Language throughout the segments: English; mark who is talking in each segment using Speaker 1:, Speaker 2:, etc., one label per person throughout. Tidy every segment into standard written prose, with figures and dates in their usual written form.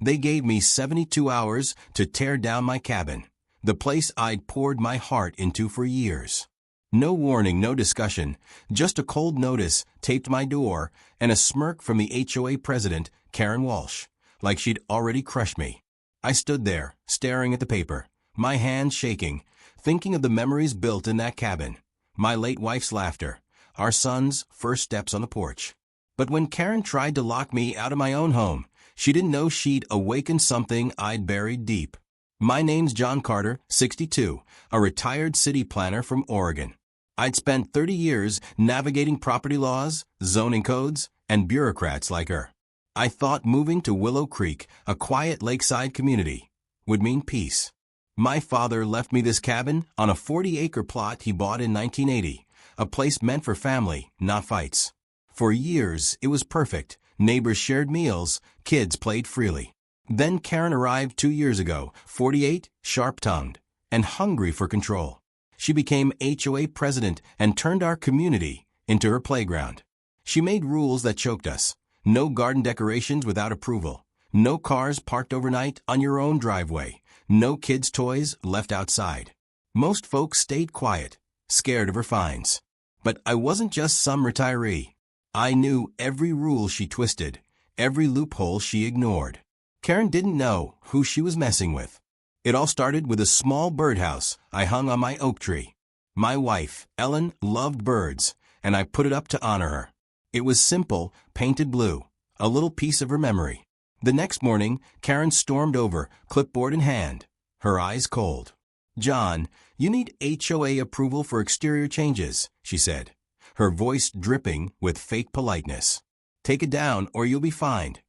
Speaker 1: They gave me 72 hours to tear down my cabin, the place I'd poured my heart into for years. No warning, no discussion, just a cold notice taped my door and a smirk from the HOA president, Karen Walsh, like she'd already crushed me. I stood there, staring at the paper, my hands shaking, thinking of the memories built in that cabin, my late wife's laughter, our son's first steps on the porch. But when Karen tried to lock me out of my own home, she didn't know she'd awakened something I'd buried deep. My name's John Carter, 62, a retired city planner from Oregon. I'd spent 30 years navigating property laws, zoning codes, and bureaucrats like her. I thought moving to Willow Creek, a quiet lakeside community, would mean peace. My father left me this cabin on a 40-acre plot he bought in 1980, a place meant for family, not fights. For years, it was perfect. Neighbors shared meals, kids played freely. Then Karen arrived 2 years ago, 48, sharp-tongued, and hungry for control. She became HOA president and turned our community into her playground. She made rules that choked us. No garden decorations without approval. No cars parked overnight on your own driveway. No kids' toys left outside. Most folks stayed quiet, scared of her fines. But I wasn't just some retiree. I knew every rule she twisted, every loophole she ignored. Karen didn't know who she was messing with. It all started with a small birdhouse I hung on my oak tree. My wife, Ellen, loved birds, and I put it up to honor her. It was simple, painted blue, a little piece of her memory. The next morning, Karen stormed over, clipboard in hand, her eyes cold. "John, you need HOA approval for exterior changes," she said, her voice dripping with fake politeness. "Take it down or you'll be fined."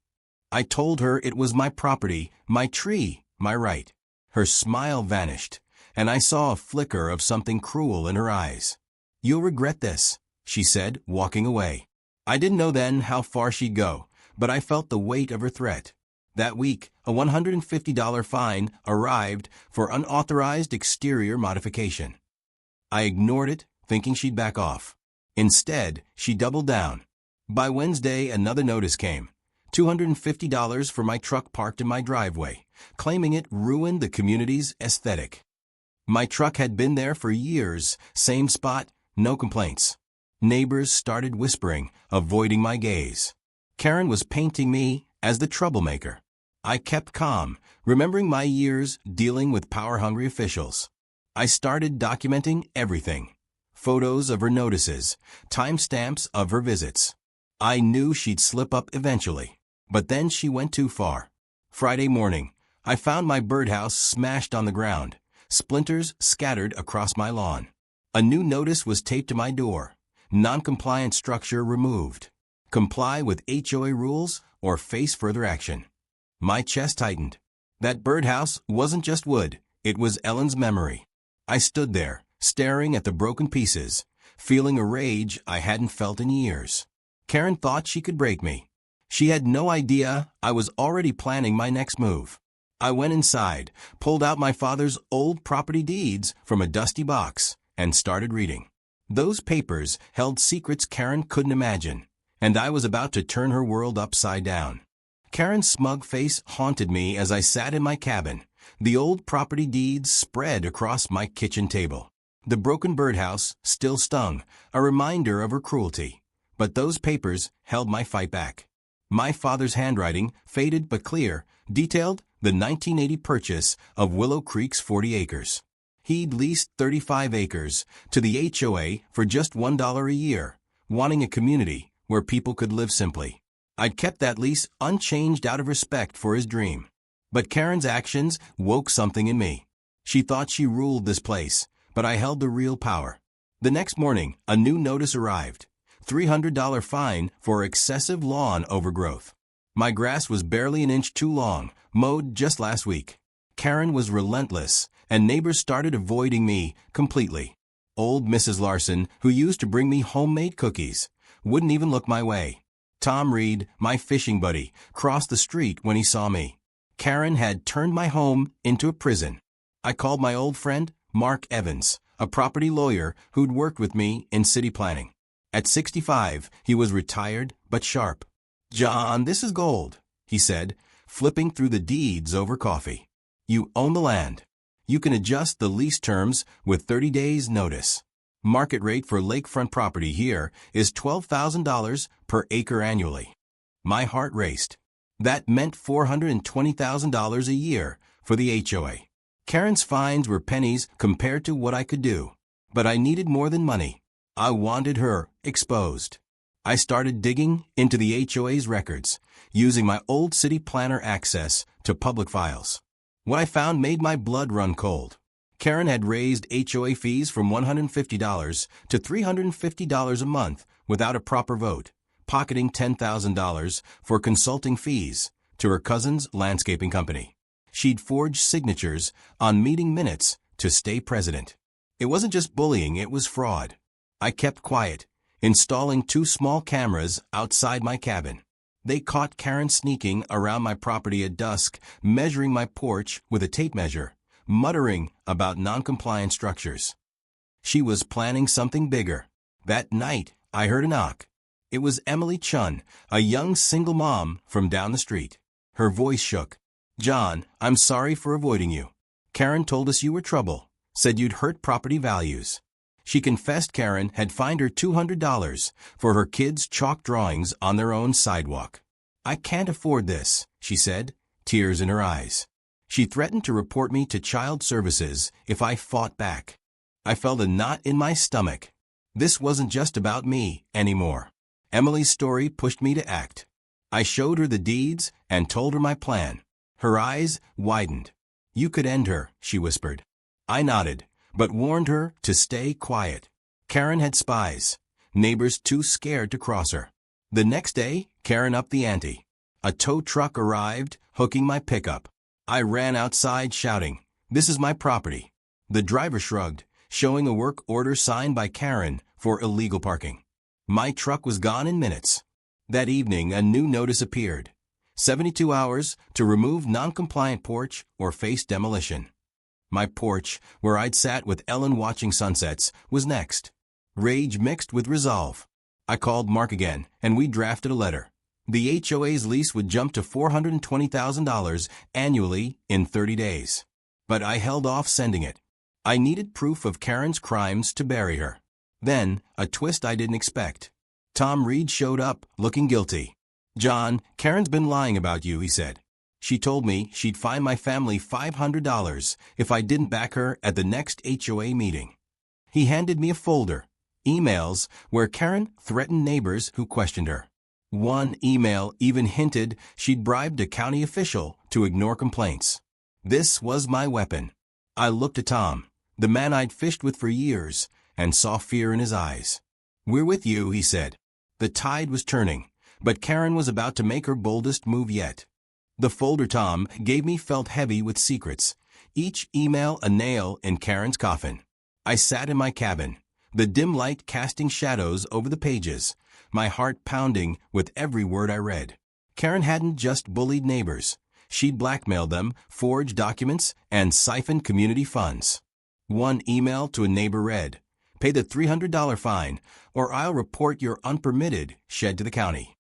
Speaker 1: I told her it was my property, my tree, my right. Her smile vanished, and I saw a flicker of something cruel in her eyes. "You'll regret this," she said, walking away. I didn't know then how far she'd go, but I felt the weight of her threat. That week, a $150 fine arrived for unauthorized exterior modification. I ignored it, thinking she'd back off. Instead, she doubled down. By Wednesday, another notice came. $250 for my truck parked in my driveway, claiming it ruined the community's aesthetic. My truck had been there for years, same spot, no complaints. Neighbors started whispering, avoiding my gaze. Karen was painting me as the troublemaker. I kept calm, remembering my years dealing with power-hungry officials. I started documenting everything. Photos of her notices, timestamps of her visits. I knew she'd slip up eventually, but then she went too far. Friday morning, I found my birdhouse smashed on the ground, splinters scattered across my lawn. A new notice was taped to my door. Non-compliant structure removed. Comply with HOA rules or face further action. My chest tightened. That birdhouse wasn't just wood, it was Ellen's memory. I stood there, staring at the broken pieces, feeling a rage I hadn't felt in years. Karen thought she could break me. She had no idea I was already planning my next move. I went inside, pulled out my father's old property deeds from a dusty box, and started reading. Those papers held secrets Karen couldn't imagine, and I was about to turn her world upside down. Karen's smug face haunted me as I sat in my cabin. The old property deeds spread across my kitchen table. The broken birdhouse still stung, a reminder of her cruelty. But those papers held my fight back. My father's handwriting, faded but clear, detailed the 1980 purchase of Willow Creek's 40 acres. He'd leased 35 acres to the HOA for just $1 a year, wanting a community where people could live simply. I'd kept that lease unchanged out of respect for his dream. But Karen's actions woke something in me. She thought she ruled this place, but I held the real power. The next morning, a new notice arrived. $300 fine for excessive lawn overgrowth. My grass was barely an inch too long, mowed just last week. Karen was relentless, and neighbors started avoiding me completely. Old Mrs. Larson, who used to bring me homemade cookies, wouldn't even look my way. Tom Reed, my fishing buddy, crossed the street when he saw me. Karen had turned my home into a prison. I called my old friend, Mark Evans, a property lawyer who'd worked with me in city planning. At 65, he was retired but sharp. "John, this is gold," he said, flipping through the deeds over coffee. You own the land. You can adjust the lease terms with 30 days notice. Market rate for lakefront property here is $12,000 per acre annually. My heart raced. That meant $420,000 a year for the HOA. Karen's fines were pennies compared to what I could do. But I needed more than money. I wanted her exposed. I started digging into the HOA's records, using my old city planner access to public files. What I found made my blood run cold. Karen had raised HOA fees from $150 to $350 a month without a proper vote, pocketing $10,000 for consulting fees to her cousin's landscaping company. She'd forged signatures on meeting minutes to stay president. It wasn't just bullying, it was fraud. I kept quiet, installing 2 small cameras outside my cabin. They caught Karen sneaking around my property at dusk, measuring my porch with a tape measure, muttering about non-compliant structures. She was planning something bigger. That night, I heard a knock. It was Emily Chun, a young single mom from down the street. Her voice shook. "John, I'm sorry for avoiding you. Karen told us you were trouble, said you'd hurt property values." She confessed Karen had fined her $200 for her kids' chalk drawings on their own sidewalk. "I can't afford this," she said, tears in her eyes. She threatened to report me to child services if I fought back. I felt a knot in my stomach. This wasn't just about me anymore. Emily's story pushed me to act. I showed her the deeds and told her my plan. Her eyes widened. "You could end her," she whispered. I nodded, but warned her to stay quiet. Karen had spies, neighbors too scared to cross her. The next day, Karen upped the ante. A tow truck arrived, hooking my pickup. I ran outside shouting, "This is my property." The driver shrugged, showing a work order signed by Karen for illegal parking. My truck was gone in minutes. That evening, a new notice appeared. 72 hours to remove non-compliant porch or face demolition. My porch, where I'd sat with Ellen watching sunsets, was next. Rage mixed with resolve. I called Mark again, and we drafted a letter. The HOA's lease would jump to $420,000 annually in 30 days. But I held off sending it. I needed proof of Karen's crimes to bury her. Then, a twist I didn't expect. Tom Reed showed up, looking guilty. "John, Karen's been lying about you," he said. "She told me she'd fine my family $500 if I didn't back her at the next HOA meeting." He handed me a folder, emails where Karen threatened neighbors who questioned her. One email even hinted she'd bribed a county official to ignore complaints. This was my weapon. I looked at Tom, the man I'd fished with for years, and saw fear in his eyes. "We're with you," he said. The tide was turning, but Karen was about to make her boldest move yet. The folder Tom gave me felt heavy with secrets, each email a nail in Karen's coffin. I sat in my cabin, the dim light casting shadows over the pages, my heart pounding with every word I read. Karen hadn't just bullied neighbors. She'd blackmailed them, forged documents, and siphoned community funds. One email to a neighbor read, "Pay the $300 fine, or I'll report your unpermitted shed to the county."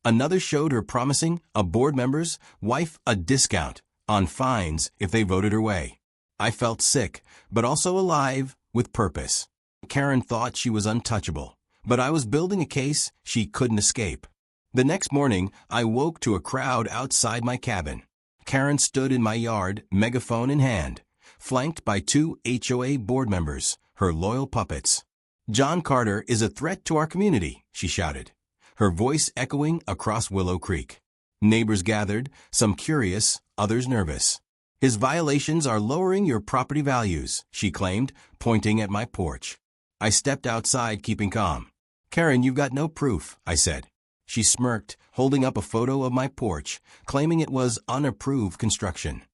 Speaker 1: Another showed her promising a board member's wife a discount on fines if they voted her way. I felt sick, but also alive with purpose. Karen thought she was untouchable, but I was building a case she couldn't escape. The next morning, I woke to a crowd outside my cabin. Karen stood in my yard, megaphone in hand, flanked by 2 HOA board members, her loyal puppets. "John Carter is a threat to our community," she shouted, her voice echoing across Willow Creek. Neighbors gathered, some curious, others nervous. "His violations are lowering your property values," she claimed, pointing at my porch. I stepped outside, keeping calm. "Karen, you've got no proof," I said. She smirked, holding up a photo of my porch, claiming it was unapproved construction.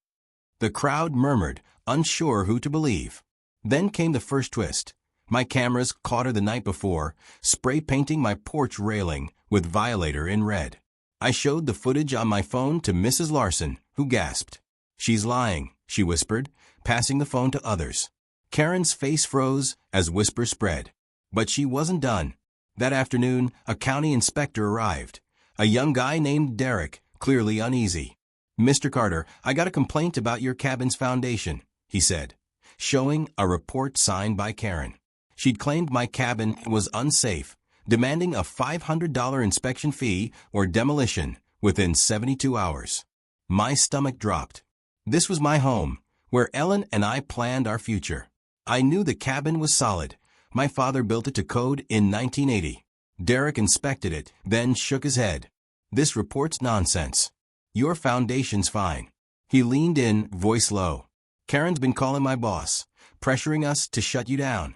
Speaker 1: The crowd murmured, unsure who to believe. Then came the first twist. My cameras caught her the night before, spray painting my porch railing with violator in red. I showed the footage on my phone to Mrs. Larson, who gasped. "She's lying," she whispered, passing the phone to others. Karen's face froze as whispers spread. But she wasn't done. That afternoon, a county inspector arrived. A young guy named Derek, clearly uneasy. "Mr. Carter, I got a complaint about your cabin's foundation," he said, showing a report signed by Karen. She'd claimed my cabin was unsafe, demanding a $500 inspection fee or demolition within 72 hours. My stomach dropped. This was my home, where Ellen and I planned our future. I knew the cabin was solid. My father built it to code in 1980. Derek inspected it, then shook his head. "This report's nonsense. Your foundation's fine." He leaned in, voice low. "Karen's been calling my boss, pressuring us to shut you down."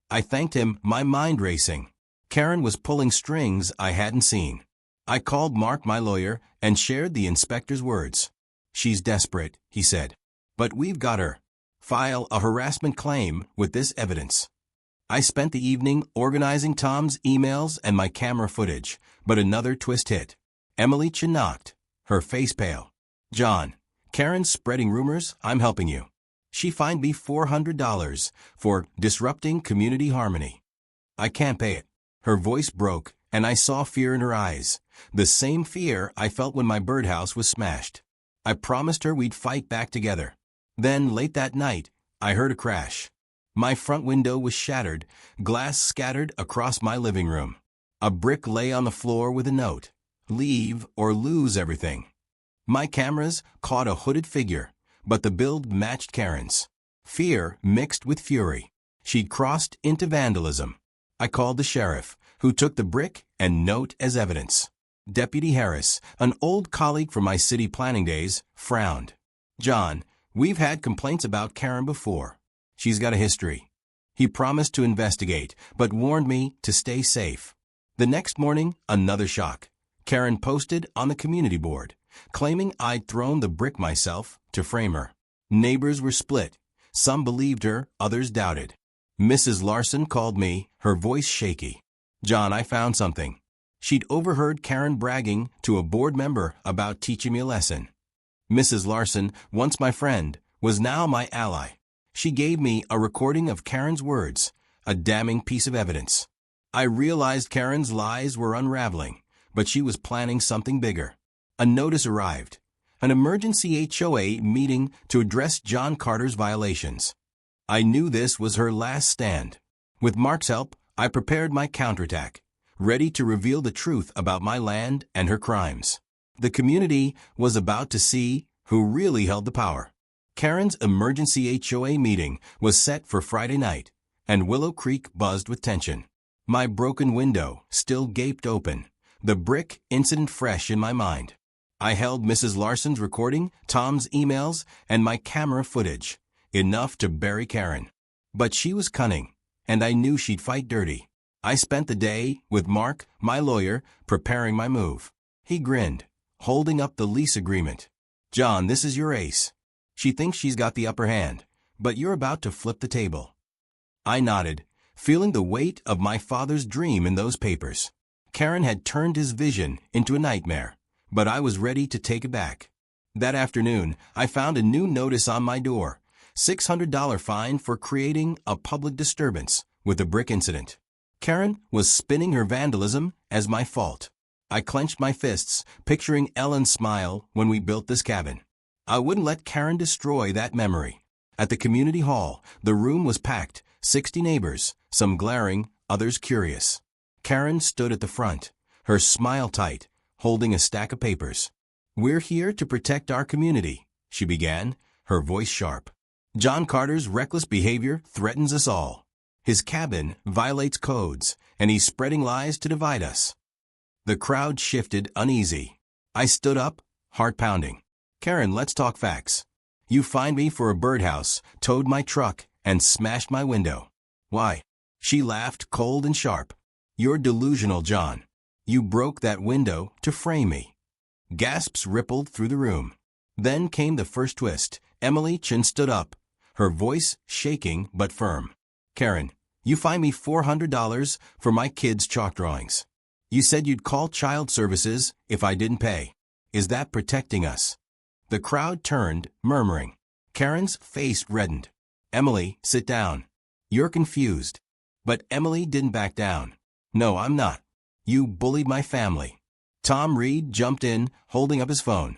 Speaker 1: I thanked him, my mind racing. Karen was pulling strings I hadn't seen. I called Mark, my lawyer, and shared the inspector's words. "She's desperate," he said. "But we've got her. File a harassment claim with this evidence." I spent the evening organizing Tom's emails and my camera footage, but another twist hit. Emily knocked, her face pale. "John, Karen's spreading rumors. I'm helping you. She fined me $400 for disrupting community harmony." "I can't pay it." Her voice broke, and I saw fear in her eyes, the same fear I felt when my birdhouse was smashed. I promised her we'd fight back together. Then, late that night, I heard a crash. My front window was shattered, glass scattered across my living room. A brick lay on the floor with a note, "Leave or lose everything." My cameras caught a hooded figure, but the build matched Karen's. Fear mixed with fury. She'd crossed into vandalism. I called the sheriff, who took the brick and note as evidence. Deputy Harris, an old colleague from my city planning days, frowned. "John, we've had complaints about Karen before. She's got a history." He promised to investigate, but warned me to stay safe. The next morning, another shock. Karen posted on the community board, claiming I'd thrown the brick myself to frame her. Neighbors were split. Some believed her, others doubted. Mrs. Larson called me, her voice shaky. "John, I found something." She'd overheard Karen bragging to a board member about teaching me a lesson. Mrs. Larson, once my friend, was now my ally. She gave me a recording of Karen's words, a damning piece of evidence. I realized Karen's lies were unraveling, but she was planning something bigger. A notice arrived, an emergency HOA meeting to address John Carter's violations. I knew this was her last stand. With Mark's help, I prepared my counterattack, ready to reveal the truth about my land and her crimes. The community was about to see who really held the power. Karen's emergency HOA meeting was set for Friday night, and Willow Creek buzzed with tension. My broken window still gaped open, the brick incident fresh in my mind. I held Mrs. Larson's recording, Tom's emails, and my camera footage, enough to bury Karen. But she was cunning, and I knew she'd fight dirty. I spent the day with Mark, my lawyer, preparing my move. He grinned, holding up the lease agreement. "John, this is your ace. She thinks she's got the upper hand, but you're about to flip the table." I nodded, feeling the weight of my father's dream in those papers. Karen had turned his vision into a nightmare, but I was ready to take it back. That afternoon, I found a new notice on my door, $600 fine for creating a public disturbance with a brick incident. Karen was spinning her vandalism as my fault. I clenched my fists, picturing Ellen's smile when we built this cabin. I wouldn't let Karen destroy that memory. At the community hall, the room was packed, 60 neighbors, some glaring, others curious. Karen stood at the front, her smile tight, holding a stack of papers. "We're here to protect our community," she began, her voice sharp. "John Carter's reckless behavior threatens us all. His cabin violates codes, and he's spreading lies to divide us." The crowd shifted, uneasy. I stood up, heart pounding. "Karen, let's talk facts. You fined me for a birdhouse, towed my truck, and smashed my window. Why?" She laughed, cold and sharp. "You're delusional, John. You broke that window to frame me." Gasps rippled through the room. Then came the first twist. Emily stood up, her voice shaking but firm. "Karen, you fined me $400 for my kids' chalk drawings. You said you'd call child services if I didn't pay. Is that protecting us?" The crowd turned, murmuring. Karen's face reddened. "Emily, sit down. You're confused." But Emily didn't back down. "No, I'm not. You bullied my family." Tom Reed jumped in, holding up his phone.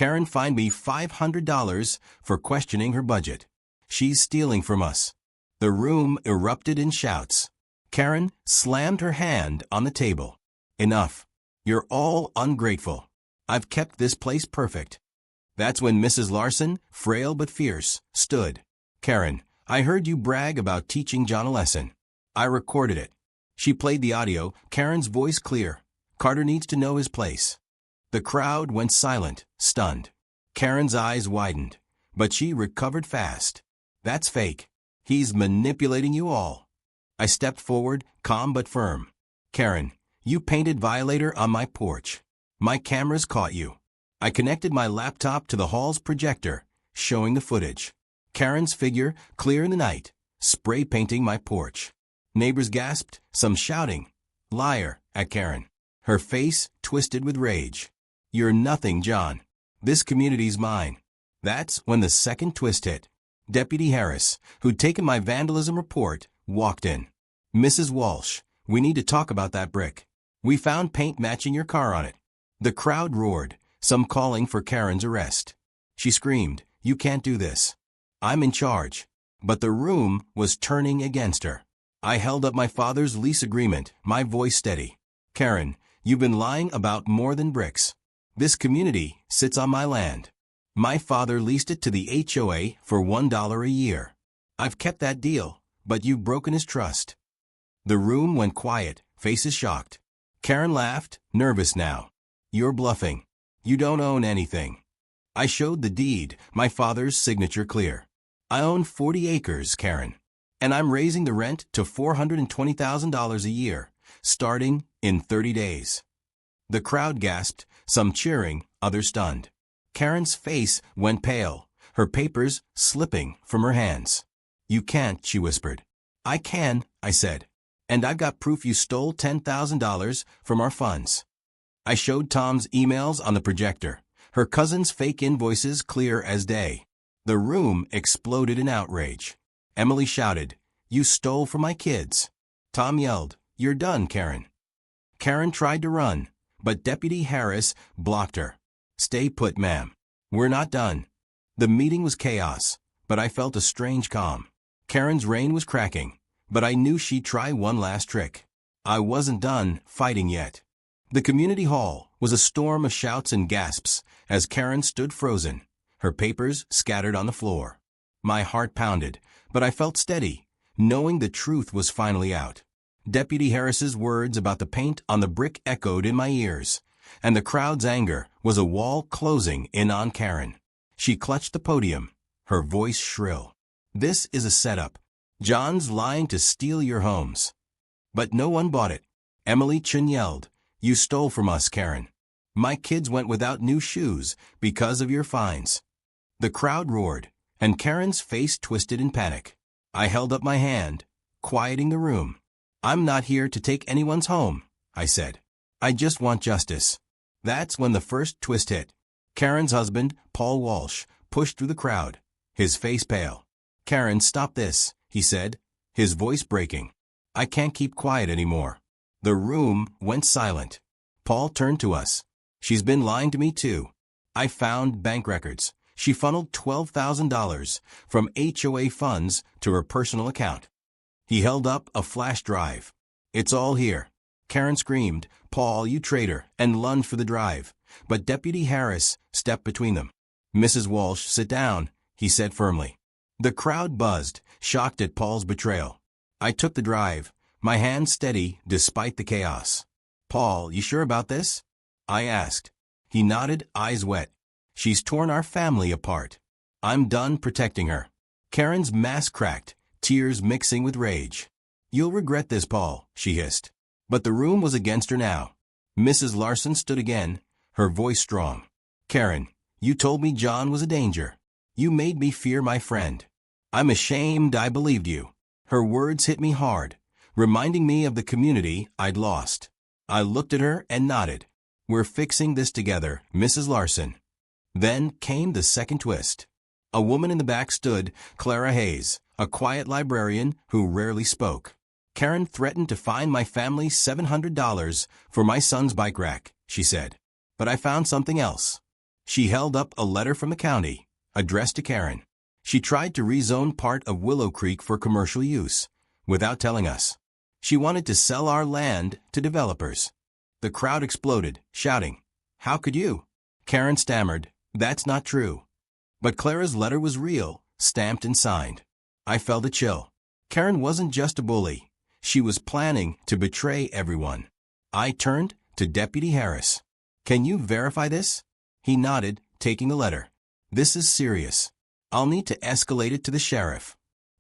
Speaker 1: Karen fined me $500 for questioning her budget. She's stealing from us. The room erupted in shouts. Karen slammed her hand on the table. Enough. You're all ungrateful. I've kept this place perfect. That's when Mrs. Larson, frail but fierce, stood. Karen, I heard you brag about teaching John a lesson. I recorded it. She played the audio, Karen's voice clear. Carter needs to know his place. The crowd went silent, stunned. Karen's eyes widened, but she recovered fast. That's fake. He's manipulating you all. I stepped forward, calm but firm. Karen, you painted violator on my porch. My cameras caught you. I connected my laptop to the hall's projector, showing the footage. Karen's figure, clear in the night, spray painting my porch. Neighbors gasped, some shouting, "Liar," at Karen. Her face twisted with rage. You're nothing, John. This community's mine. That's when the second twist hit. Deputy Harris, who'd taken my vandalism report, walked in. Mrs. Walsh, we need to talk about that brick. We found paint matching your car on it. The crowd roared, some calling for Karen's arrest. She screamed, you can't do this. I'm in charge. But the room was turning against her. I held up my father's lease agreement, my voice steady. Karen, you've been lying about more than bricks. This community sits on my land. My father leased it to the HOA for $1 a year. I've kept that deal, but you've broken his trust. The room went quiet, faces shocked. Karen laughed, nervous now. You're bluffing. You don't own anything. I showed the deed, my father's signature clear. I own 40 acres, Karen. And I'm raising the rent to $420,000 a year, starting in 30 days. The crowd gasped, some cheering, others stunned. Karen's face went pale, her papers slipping from her hands. You can't, she whispered. I can, I said. And I've got proof you stole $10,000 from our funds. I showed Tom's emails on the projector, her cousin's fake invoices clear as day. The room exploded in outrage. Emily shouted, you stole from my kids. Tom yelled, you're done, Karen. Karen tried to run, but Deputy Harris blocked her. Stay put, ma'am. We're not done. The meeting was chaos, but I felt a strange calm. Karen's reign was cracking, but I knew she'd try one last trick. I wasn't done fighting yet. The community hall was a storm of shouts and gasps as Karen stood frozen, her papers scattered on the floor. My heart pounded, but I felt steady, knowing the truth was finally out. Deputy Harris's words about the paint on the brick echoed in my ears, and the crowd's anger was a wall closing in on Karen. She clutched the podium, her voice shrill. This is a setup. John's lying to steal your homes. But no one bought it. Emily Chin yelled, you stole from us, Karen. My kids went without new shoes because of your fines. The crowd roared, and Karen's face twisted in panic. I held up my hand, quieting the room. I'm not here to take anyone's home, I said. I just want justice. That's when the first twist hit. Karen's husband, Paul Walsh, pushed through the crowd, his face pale. Karen, stop this, he said, his voice breaking. I can't keep quiet anymore. The room went silent. Paul turned to us. She's been lying to me too. I found bank records. She funneled $12,000 from HOA funds to her personal account. He held up a flash drive. It's all here. Karen screamed, Paul, you traitor, and lunged for the drive. But Deputy Harris stepped between them. Mrs. Walsh, sit down, he said firmly. The crowd buzzed, shocked at Paul's betrayal. I took the drive, my hand steady despite the chaos. Paul, you sure about this? I asked. He nodded, eyes wet. She's torn our family apart. I'm done protecting her. Karen's mask cracked, tears mixing with rage. You'll regret this, Paul, she hissed. But the room was against her now. Mrs. Larson stood again, her voice strong. Karen, you told me John was a danger. You made me fear my friend. I'm ashamed I believed you. Her words hit me hard, reminding me of the community I'd lost. I looked at her and nodded. We're fixing this together, Mrs. Larson. Then came the second twist. A woman in the back stood, Clara Hayes, a quiet librarian who rarely spoke. Karen threatened to fine my family $700 for my son's bike rack, she said. But I found something else. She held up a letter from the county, addressed to Karen. She tried to rezone part of Willow Creek for commercial use, without telling us. She wanted to sell our land to developers. The crowd exploded, shouting, "How could you?" Karen stammered, "That's not true." But Clara's letter was real, stamped and signed. I felt a chill. Karen wasn't just a bully. She was planning to betray everyone. I turned to Deputy Harris. "Can you verify this?" He nodded, taking the letter. "This is serious. I'll need to escalate it to the sheriff."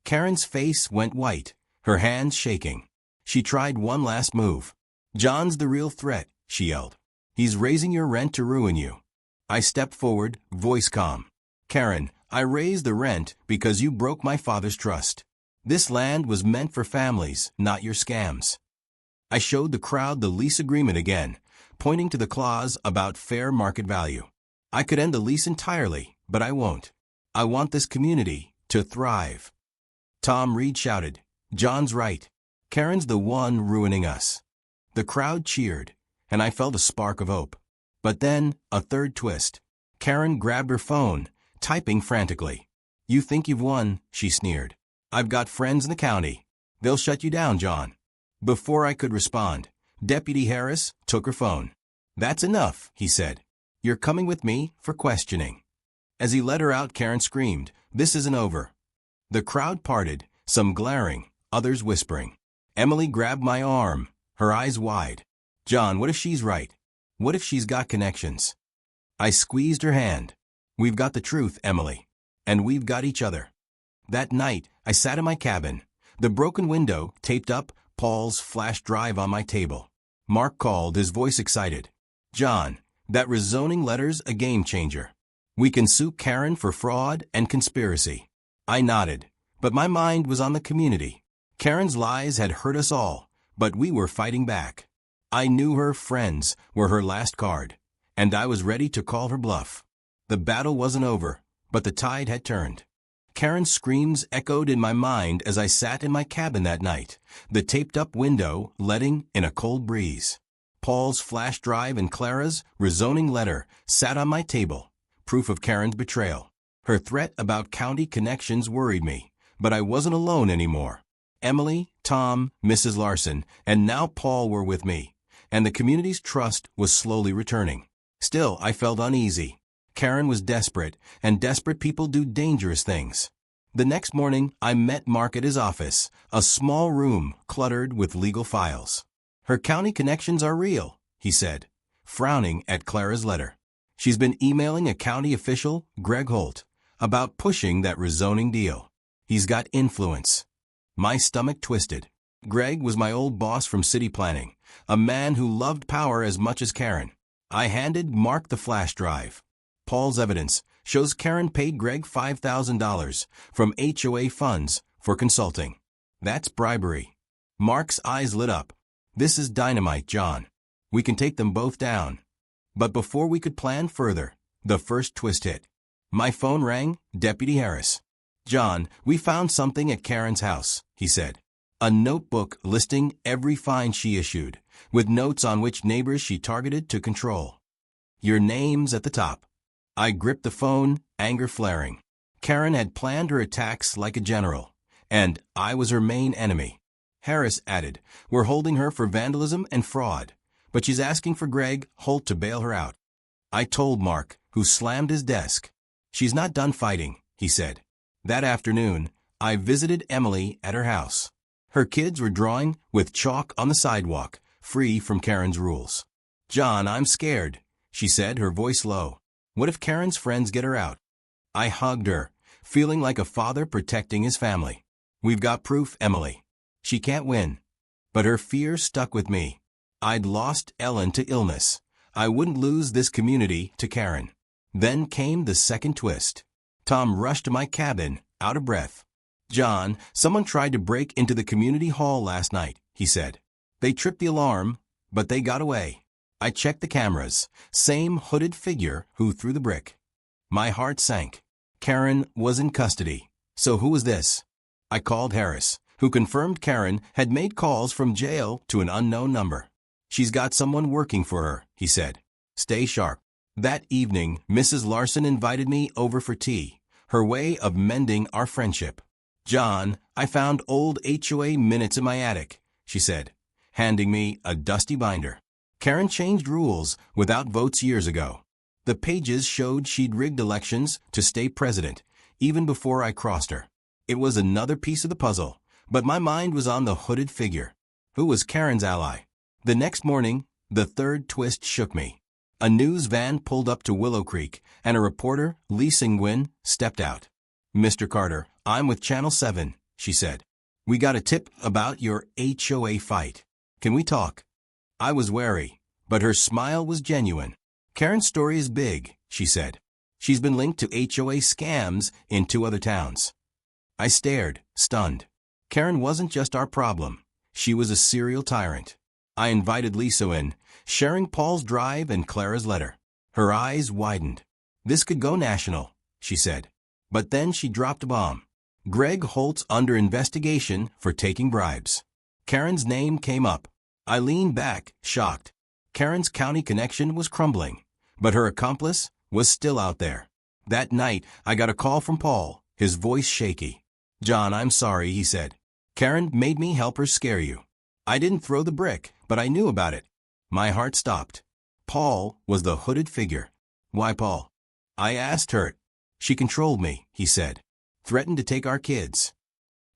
Speaker 1: Karen's face went white, her hands shaking. She tried one last move. "John's the real threat," she yelled. "He's raising your rent to ruin you." I stepped forward, voice calm. "Karen, I raised the rent because you broke my father's trust. This land was meant for families, not your scams." I showed the crowd the lease agreement again, pointing to the clause about fair market value. I could end the lease entirely, but I won't. I want this community to thrive. Tom Reed shouted, "John's right. Karen's the one ruining us." The crowd cheered, and I felt a spark of hope. But then, a third twist. Karen grabbed her phone, typing frantically. "You think you've won," she sneered. "I've got friends in the county. They'll shut you down, John." Before I could respond, Deputy Harris took her phone. "That's enough," he said. "You're coming with me for questioning." As he let her out, Karen screamed, "This isn't over." The crowd parted, some glaring, others whispering. Emily grabbed my arm, her eyes wide. "John, what if she's right? What if she's got connections?" I squeezed her hand. "We've got the truth, Emily. And we've got each other." That night, I sat in my cabin, the broken window taped up, Paul's flash drive on my table. Mark called, his voice excited. "John, that rezoning letter's a game changer. We can sue Karen for fraud and conspiracy." I nodded, but my mind was on the community. Karen's lies had hurt us all, but we were fighting back. I knew her friends were her last card, and I was ready to call her bluff. The battle wasn't over, but the tide had turned. Karen's screams echoed in my mind as I sat in my cabin that night, the taped-up window letting in a cold breeze. Paul's flash drive and Clara's rezoning letter sat on my table, proof of Karen's betrayal. Her threat about county connections worried me, but I wasn't alone anymore. Emily, Tom, Mrs. Larson, and now Paul were with me, and the community's trust was slowly returning. Still, I felt uneasy. Karen was desperate, and desperate people do dangerous things. The next morning, I met Mark at his office, a small room cluttered with legal files. "Her county connections are real," he said, frowning at Clara's letter. "She's been emailing a county official, Greg Holt, about pushing that rezoning deal. He's got influence." My stomach twisted. Greg was my old boss from city planning, a man who loved power as much as Karen. I handed Mark the flash drive. "Paul's evidence shows Karen paid Greg $5,000 from HOA funds for consulting. That's bribery." Mark's eyes lit up. "This is dynamite, John. We can take them both down." But before we could plan further, the first twist hit. My phone rang, Deputy Harris. "John, we found something at Karen's house," he said. "A notebook listing every fine she issued, with notes on which neighbors she targeted to control. Your name's at the top." I gripped the phone, anger flaring. Karen had planned her attacks like a general, and I was her main enemy. Harris added, "We're holding her for vandalism and fraud, but she's asking for Greg Holt to bail her out." I told Mark, who slammed his desk. "She's not done fighting," he said. That afternoon, I visited Emily at her house. Her kids were drawing with chalk on the sidewalk, free from Karen's rules. "John, I'm scared," she said, her voice low. "What if Karen's friends get her out?" I hugged her, feeling like a father protecting his family. "We've got proof, Emily. She can't win." But her fear stuck with me. I'd lost Ellen to illness. I wouldn't lose this community to Karen. Then came the second twist. Tom rushed to my cabin, out of breath. "John, someone tried to break into the community hall last night," he said. "They tripped the alarm, but they got away. I checked the cameras. Same hooded figure who threw the brick." My heart sank. Karen was in custody. So who was this? I called Harris, who confirmed Karen had made calls from jail to an unknown number. "She's got someone working for her," he said. "Stay sharp." That evening, Mrs. Larson invited me over for tea, her way of mending our friendship. "John, I found old HOA minutes in my attic," she said, handing me a dusty binder. "Karen changed rules without votes years ago. The pages showed she'd rigged elections to stay president, even before I crossed her. It was another piece of the puzzle, but my mind was on the hooded figure. Who was Karen's ally? The next morning, the third twist shook me. A news van pulled up to Willow Creek, and a reporter, Lee Sing-Win, stepped out. "Mr. Carter, I'm with Channel 7, she said. "We got a tip about your HOA fight. Can we talk?" I was wary, but her smile was genuine. "Karen's story is big," she said. "She's been linked to HOA scams in 2 other towns." I stared, stunned. Karen wasn't just our problem. She was a serial tyrant. I invited Lisa in, sharing Paul's drive and Clara's letter. Her eyes widened. "This could go national," she said. But then she dropped a bomb. "Greg Holt's under investigation for taking bribes." Karen's name came up. I leaned back, shocked. Karen's county connection was crumbling, but her accomplice was still out there. That night, I got a call from Paul, his voice shaky. "John, I'm sorry," he said. "Karen made me help her scare you. I didn't throw the brick, but I knew about it." My heart stopped. Paul was the hooded figure. "Why Paul?" I asked, hurt. "She controlled me," he said. "Threatened to take our kids."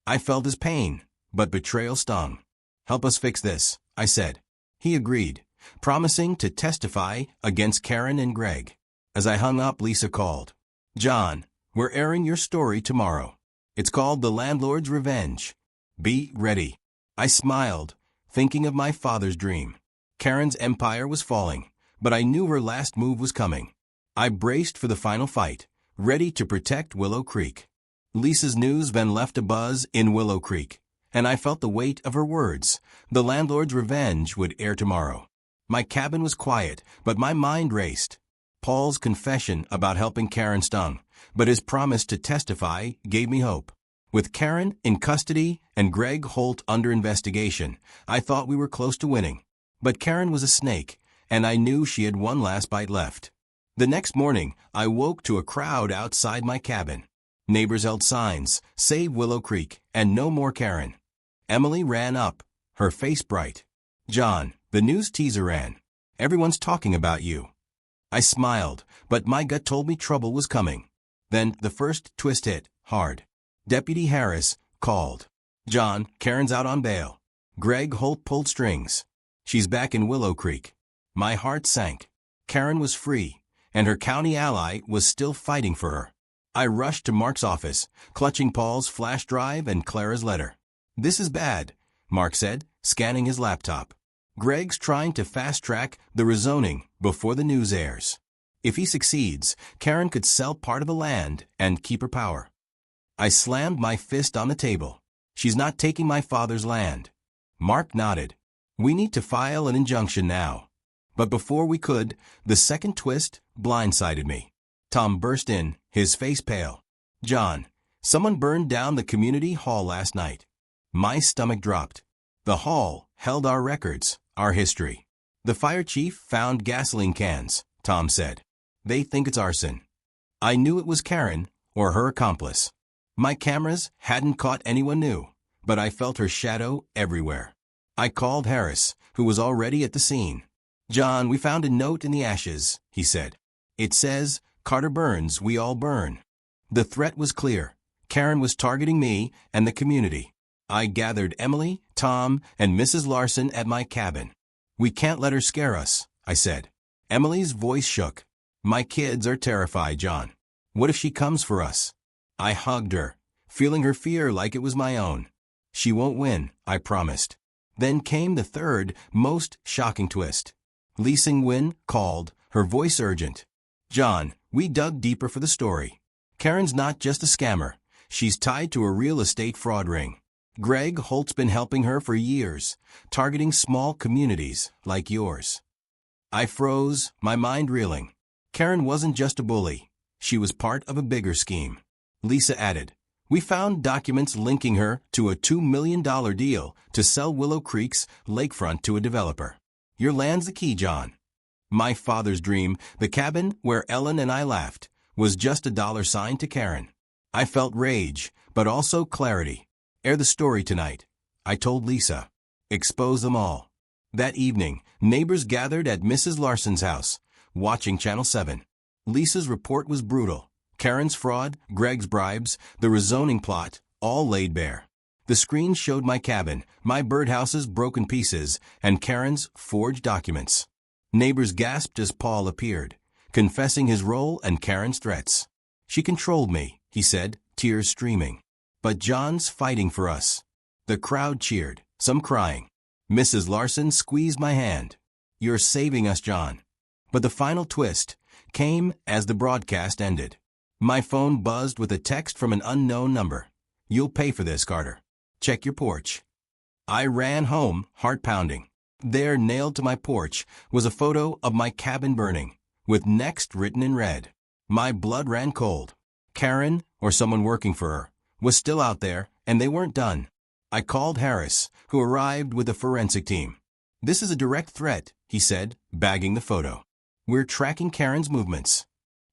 Speaker 1: I felt his pain, but betrayal stung. "Help us fix this," I said. He agreed, promising to testify against Karen and Greg. As I hung up, Lisa called. "John, we're airing your story tomorrow. It's called The Landlord's Revenge. Be ready." I smiled, thinking of my father's dream. Karen's empire was falling, but I knew her last move was coming. I braced for the final fight, ready to protect Willow Creek. Lisa's news then left a buzz in Willow Creek, and I felt the weight of her words. The Landlord's Revenge would air tomorrow. My cabin was quiet, but my mind raced. Paul's confession about helping Karen stung, but his promise to testify gave me hope. With Karen in custody and Greg Holt under investigation, I thought we were close to winning. But Karen was a snake, and I knew she had one last bite left. The next morning, I woke to a crowd outside my cabin. Neighbors held signs, "Save Willow Creek," and "No more Karen." Emily ran up, her face bright. "John, the news teaser ran. Everyone's talking about you." I smiled, but my gut told me trouble was coming. Then the first twist hit, hard. Deputy Harris called. "John, Karen's out on bail. Greg Holt pulled strings. She's back in Willow Creek." My heart sank. Karen was free, and her county ally was still fighting for her. I rushed to Mark's office, clutching Paul's flash drive and Clara's letter. "This is bad," Mark said, scanning his laptop. "Greg's trying to fast-track the rezoning before the news airs. If he succeeds, Karen could sell part of the land and keep her power." I slammed my fist on the table. "She's not taking my father's land." Mark nodded. "We need to file an injunction now." But before we could, the second twist blindsided me. Tom burst in, his face pale. "John, someone burned down the community hall last night." My stomach dropped. The hall held our records, our history. "The fire chief found gasoline cans," Tom said. "They think it's arson." I knew it was Karen or her accomplice. My cameras hadn't caught anyone new, but I felt her shadow everywhere. I called Harris, who was already at the scene. "John, we found a note in the ashes," he said. "It says, 'Carter burns, we all burn.'" The threat was clear. Karen was targeting me and the community. I gathered Emily, Tom, and Mrs. Larson at my cabin. "We can't let her scare us," I said. Emily's voice shook. "My kids are terrified, John. What if she comes for us?" I hugged her, feeling her fear like it was my own. "She won't win," I promised. Then came the third, most shocking twist. Lee Sing-Win called, her voice urgent. "John, we dug deeper for the story. Karen's not just a scammer. She's tied to a real estate fraud ring. Greg Holt's been helping her for years, targeting small communities like yours." I froze, my mind reeling. Karen wasn't just a bully. She was part of a bigger scheme. Lisa added, "We found documents linking her to a $2 million deal to sell Willow Creek's lakefront to a developer. Your land's the key, John." My father's dream, the cabin where Ellen and I laughed, was just a dollar sign to Karen. I felt rage, but also clarity. Air the story tonight, I told Lisa. Expose them all. That evening, neighbors gathered at Mrs. Larson's house, watching Channel 7. Lisa's report was brutal. Karen's fraud, Greg's bribes, the rezoning plot, all laid bare. The screen showed my cabin, my birdhouse's broken pieces, and Karen's forged documents. Neighbors gasped as Paul appeared, confessing his role and Karen's threats. She controlled me, he said, tears streaming. But John's fighting for us. The crowd cheered, some crying. Mrs. Larson squeezed my hand. You're saving us, John. But the final twist came as the broadcast ended. My phone buzzed with a text from an unknown number. You'll pay for this, Carter. Check your porch. I ran home, heart pounding. There, nailed to my porch, was a photo of my cabin burning, with next written in red. My blood ran cold. Karen, or someone working for her, was still out there, and they weren't done. I called Harris, who arrived with a forensic team. This is a direct threat, he said, bagging the photo. We're tracking Karen's movements.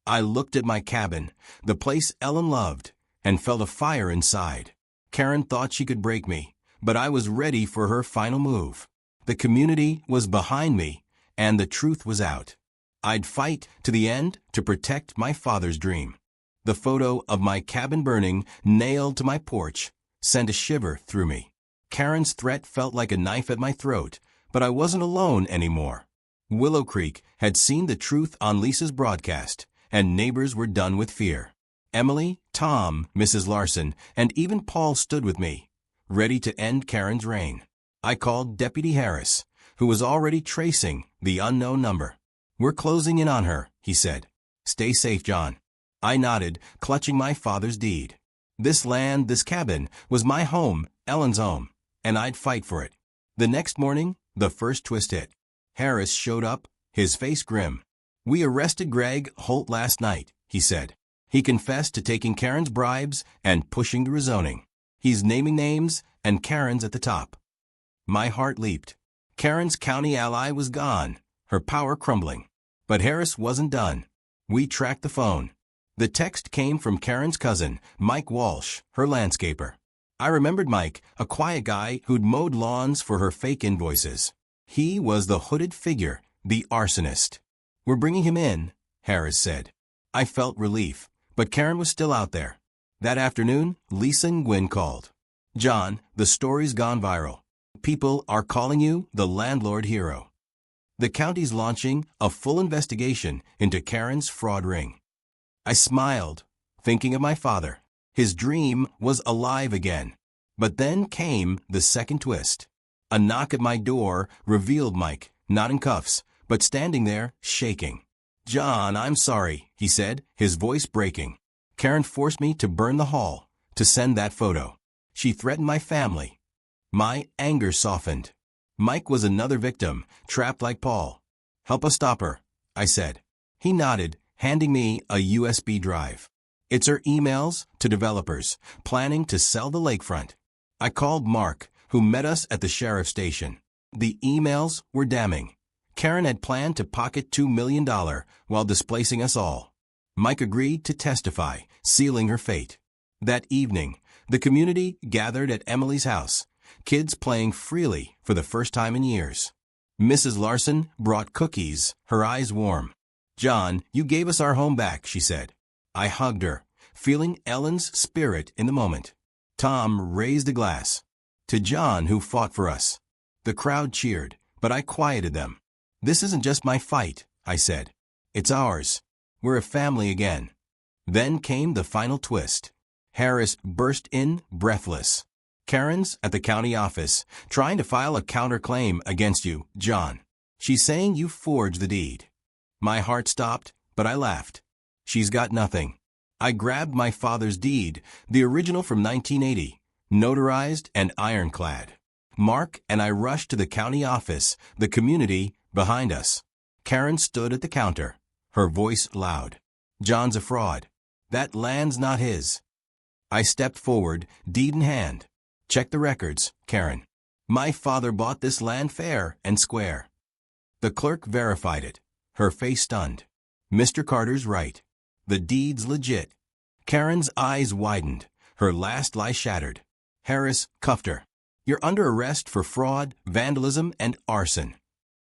Speaker 1: I looked at my cabin, the place Ellen loved, and felt a fire inside. Karen thought she could break me, but I was ready for her final move. The community was behind me, and the truth was out. I'd fight to the end to protect my father's dream. The photo of my cabin burning, nailed to my porch, sent a shiver through me. Karen's threat felt like a knife at my throat, but I wasn't alone anymore. Willow Creek had seen the truth on Lisa's broadcast, and neighbors were done with fear. Emily, Tom, Mrs. Larson, and even Paul stood with me, ready to end Karen's reign. I called Deputy Harris, who was already tracing the unknown number. We're closing in on her, he said. Stay safe, John. I nodded, clutching my father's deed. This land, this cabin, was my home, Ellen's home, and I'd fight for it. The next morning, the first twist hit. Harris showed up, his face grim. We arrested Greg Holt last night, he said. He confessed to taking Karen's bribes and pushing the rezoning. He's naming names, and Karen's at the top. My heart leaped. Karen's county ally was gone, her power crumbling. But Harris wasn't done. We tracked the phone. The text came from Karen's cousin, Mike Walsh, her landscaper. I remembered Mike, a quiet guy who'd mowed lawns for her fake invoices. He was the hooded figure, the arsonist. We're bringing him in, Harris said. I felt relief, but Karen was still out there. That afternoon, Lisa and Gwen called. John, the story's gone viral. People are calling you the landlord hero. The county's launching a full investigation into Karen's fraud ring. I smiled, thinking of my father. His dream was alive again. But then came the second twist. A knock at my door revealed Mike, not in cuffs, but standing there, shaking. John, I'm sorry, he said, his voice breaking. Karen forced me to burn the hall, to send that photo. She threatened my family. My anger softened. Mike was another victim, trapped like Paul. Help us stop her, I said. He nodded, handing me a USB drive. It's her emails to developers, planning to sell the lakefront. I called Mark, who met us at the sheriff's station. The emails were damning. Karen had planned to pocket $2 million while displacing us all. Mike agreed to testify, sealing her fate. That evening, the community gathered at Emily's house, kids playing freely for the first time in years. Mrs. Larson brought cookies, her eyes warm. John, you gave us our home back, she said. I hugged her, feeling Ellen's spirit in the moment. Tom raised a glass. To John, who fought for us. The crowd cheered, but I quieted them. This isn't just my fight, I said. It's ours. We're a family again. Then came the final twist. Harris burst in, breathless. Karen's at the county office, trying to file a counterclaim against you, John. She's saying you forged the deed. My heart stopped, but I laughed. She's got nothing. I grabbed my father's deed, the original from 1980, notarized and ironclad. Mark and I rushed to the county office, the community behind us. Karen stood at the counter, her voice loud. John's a fraud. That land's not his. I stepped forward, deed in hand. Check the records, Karen. My father bought this land fair and square. The clerk verified it, her face stunned. Mr. Carter's right. The deed's legit. Karen's eyes widened, her last lie shattered. Harris cuffed her. You're under arrest for fraud, vandalism, and arson.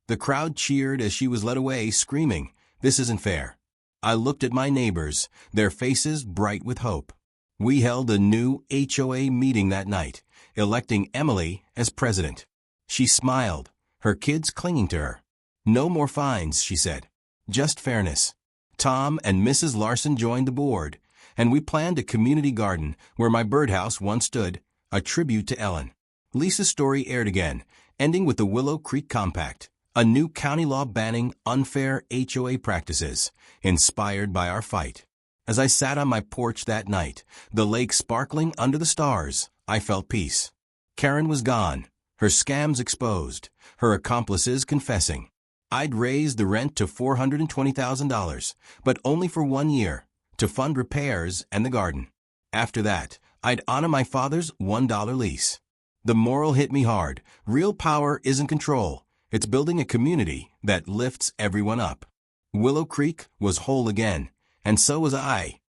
Speaker 1: The crowd cheered as she was led away, screaming, "This isn't fair." I looked at my neighbors, their faces bright with hope. We held a new HOA meeting that night, electing Emily as president. She smiled, her kids clinging to her. "No more fines," she said. "Just fairness." Tom and Mrs. Larson joined the board, and we planned a community garden where my birdhouse once stood, a tribute to Ellen. Lisa's story aired again, ending with the Willow Creek Compact, a new county law banning unfair HOA practices, inspired by our fight. As I sat on my porch that night, the lake sparkling under the stars, I felt peace. Karen was gone, her scams exposed, her accomplices confessing. I'd raised the rent to $420,000, but only for 1 year, to fund repairs and the garden. After that, I'd honor my father's $1 lease. The moral hit me hard. Real power isn't control. It's building a community that lifts everyone up. Willow Creek was whole again, and so was I.